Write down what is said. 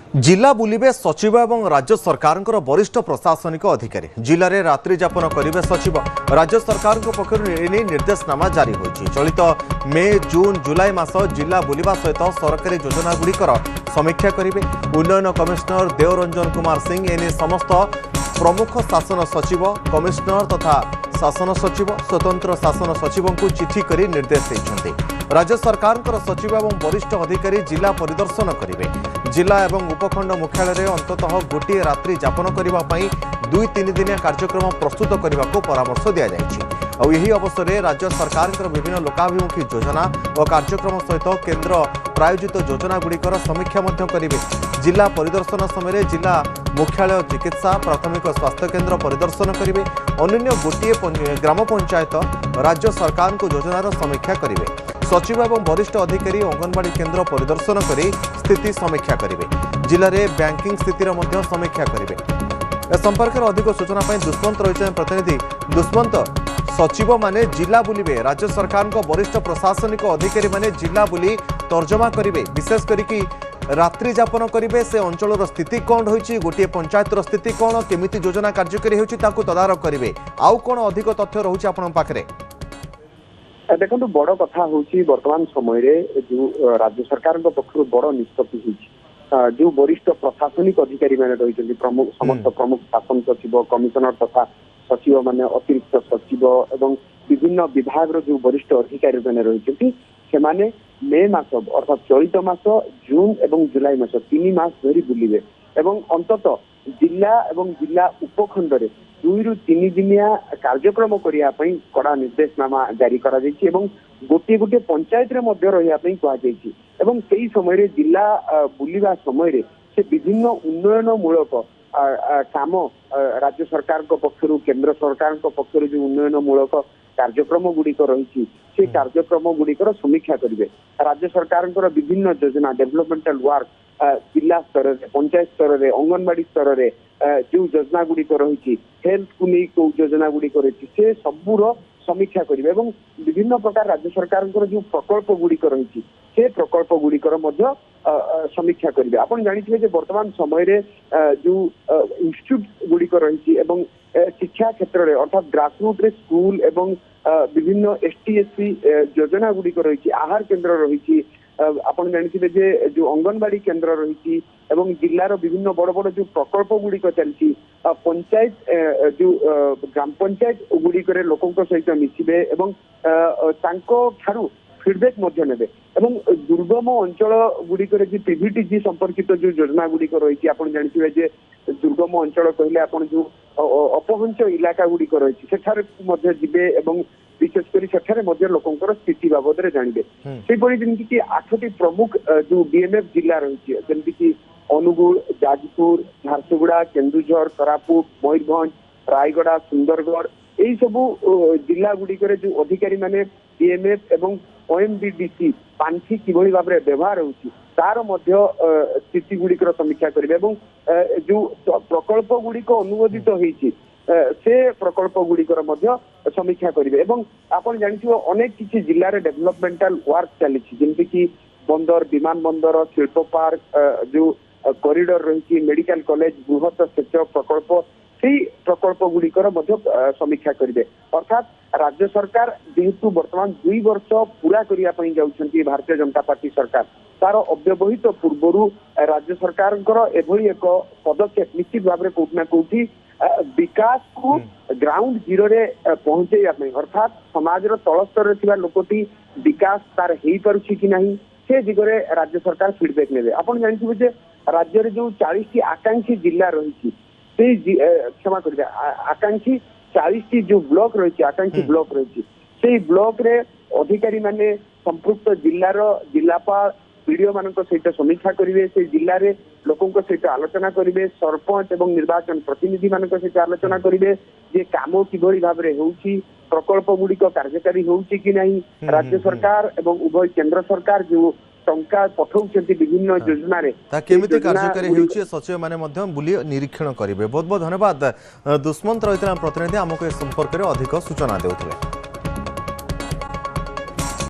जिला बुलिबे सचिव एवं राज्य सरकार वरिष्ठ प्रशासनिक अधिकारी जिले में रात्रि यापन करेंगे सचिव। राज्य सरकार पक्षर निर्देशनामा जारी होती। चलित मे जून जुलाई मास जिला बुलिबा सहित सरकारी योजनागुड़िकर समीक्षा करेंगे। उन्नयन कमिशनर देवरंजन कुमार सिंह एने समस्त प्रमुख शासन सचिव कमिशनर तथा शासन सचिव स्वतंत्र शासन सचिवों को चिठी कर निर्देश देते। राज्य सरकार सचिव एवं वरिष्ठ अधिकारी जिला परिदर्शन करेंगे। जिला एवं उपखंड मुख्यालय अंततः गोटे रात्रि यापन करने 2-3 दिनिया कार्यक्रम प्रस्तुत करने को परामर्श दि जाएगी। यही अवसर में राज्य सरकार विभिन्न लोकाभिमुखी योजना और कार्यक्रम सहित केन्द्र प्रायोजित योजनागुड़िकर समीक्षा करेंगे। जिला परिदर्शन समय जिला मुख्यालय चिकित्सा प्राथमिक स्वास्थ्य केन्द्र परिदर्शन करेंगे। अन्य गोटे ग्राम पंचायत राज्य सरकार को योजनार समीक्षा करेंगे। सचिव एवं वरिष्ठ अधिकारी अंगनवाड़ी केन्द्र परिदर्शन कर स्थिति समीक्षा करेंगे। जिले में बैंकिंग स्थितिर समीक्षा करेंगे। संपर्क में अधिक सूचना दुष्मंत रही प्रतिनिधि। दुष्मंत, सचिव माने जिला बुलिबे, राज्य सरकार को वरिष्ठ प्रशासनिक अधिकारी माने जिला बुली तर्जमा करेंगे। विशेष करके रात्रि यापन करेंगे। से अंचल स्थिति कौन रही, गोटे पंचायत स्थिति कौन, केमिति योजना कार्यकारी होती तदारख करेंगे। आउ कौन अधिक तथ्य रोचे आपण पाखरे? देखो बड़ कथा हूँ वर्तमान समय जो राज्य सरकार पक्ष बड़ निष्पत्ति जो वरिष्ठ प्रशासनिक अधिकारी मैंने रही समस्त प्रमुख शासन सचिव कमिशनर तथा सचिव माने अतिरिक्त सचिव एवं विभिन्न विभाग जो वरिष्ठ अधिकारी मैंने रही से मे मास अर्थात चलित मास जून एवं जुलाई मास 3 मास धरी बुलिबे एवं अंततः जिला एवं जिला उपखंड 2-3 दिनिया कार्यक्रम करने कड़ा निर्देशनामा जारी करा गोटे गोटे पंचायत रे मध्य रहिया कहुई एवं से समय जिला बुलिबा समय से विभिन्न उन्नयन मूलक काम राज्य सरकार पक्षर केंद्र सरकार पक्षर जो उन्नयन मूलक कार्यक्रम गुड़िक रही से कार्यक्रम गुड़िकर समीक्षा करेंगे। राज्य सरकार विभिन्न योजना डेवलपमेंटल वर्क जिला स्तर में पंचायत स्तर में अंगनवाड़ी स्तर में जो योजना गुड़िक रही हेल्थ को नहीं योजना गुड़िक रही से सबूर समीक्षा करेंगे और विभिन्न प्रकार राज्य सरकार जो प्रकल्प गुड़िक रही से प्रकल्प गुड़िकर समीक्षा करेंगे। आप जानते वर्तमान समय जो इंस्टीट्यूट गुड़िक रही शिक्षा क्षेत्र में अर्थात ग्रासरूट रे स्कूल एवं विभिन्न ST/SC योजना गुड़िक रही आहार केन्द्र रही आप जानते जो अंगनवाड़ी केन्द्र रही जिलार विभिन्न बड़ बड़ जो प्रकल्प गुड़िक चलती पंचायत जो ग्राम पंचायत गुड़िक लोकों सहित मिसबे फीडबैक ने दुर्गम अंचल गुड़िक PVTG संपर्कित जो योजना गुड़िक रही आप जानते दुर्गम अंचल कहले आप जो अपहंच इलाका गुड़िक रही जीवे विशेषकर लोकंर स्थिति बाबद जानवे से 8टी प्रमुख जो DMF जिला रही जमीक अनुगुल जाजपुर झारसुगुड़ा केन्दुझर कोरापुट मयूरभंज रायगड़ा सुंदरगढ़ यही सबू जिला गुड़िकर जो अधिकारी माने DMF एवं OMBDC पांठी किभली भाव में व्यवहार होती तार स्थिति गुड़िकर समीक्षा करेंगे जो प्रकल्प गुड़िक अनुमोदित होती से प्रकल्प गुड़िकर समीक्षा करेंगे। आप जानते अनेक किसी जिले में डेवलपमेंटल वर्क चली जमीक बंदर विमान बंदर शिल्प पार्क जो कॉरिडोर रही मेडिकल कॉलेज बृहत सेच प्रकल्प से प्रकल्प गुड़िकर समीक्षा करेंगे। अर्थात राज्य सरकार जेहेतु वर्तमान 2 वर्ष पूरा करने जाऊँगी भारतीय जनता पार्टी सरकार तार अव्यवहित पूर्व राज्य सरकार एभली एक पदक्षेप निश्चित भाव में कौटना कौटी विकास को ग्राउंड जीरो रे पहुंचाई अर्थात समाज तल स्तर लोकटी विकास तार हो पारुछि कि नहीं से दिगरे राज्य सरकार फीडबैक ने आप जानते राज्य रे जो 40टी आकांक्षी जिला रही क्षमा कर आकांक्षी 40टी जो ब्लॉक रही आकांक्षी ब्लॉक रही से ब्लॉक रे अधिकारी माने संपृक्त जिलार जिलापाल पीडीओ मान सहित समीक्षा करेंगे से जिले में लोकों सहित आलोचना करेंगे सरपंच एवं निर्वाचन प्रतिनिधि मान सहित आलोचना करेंगे जे काम किभली भाव में होउछि प्रकल्प गुड़िक कार्यकारी होउछि कि नहीं राज्य सरकार एवं उभय केंद्र सरकार जो टंका पठाउछन्ति विभिन्न योजना रे केमिति कार्यकारी होउछि सचिव माने बुली निरीक्षण करेंगे। बहुत बहुत धन्यवाद दुष्मंत रही प्रतिनिधि आमको ए संपर्क में अधिक सूचना देउथिले।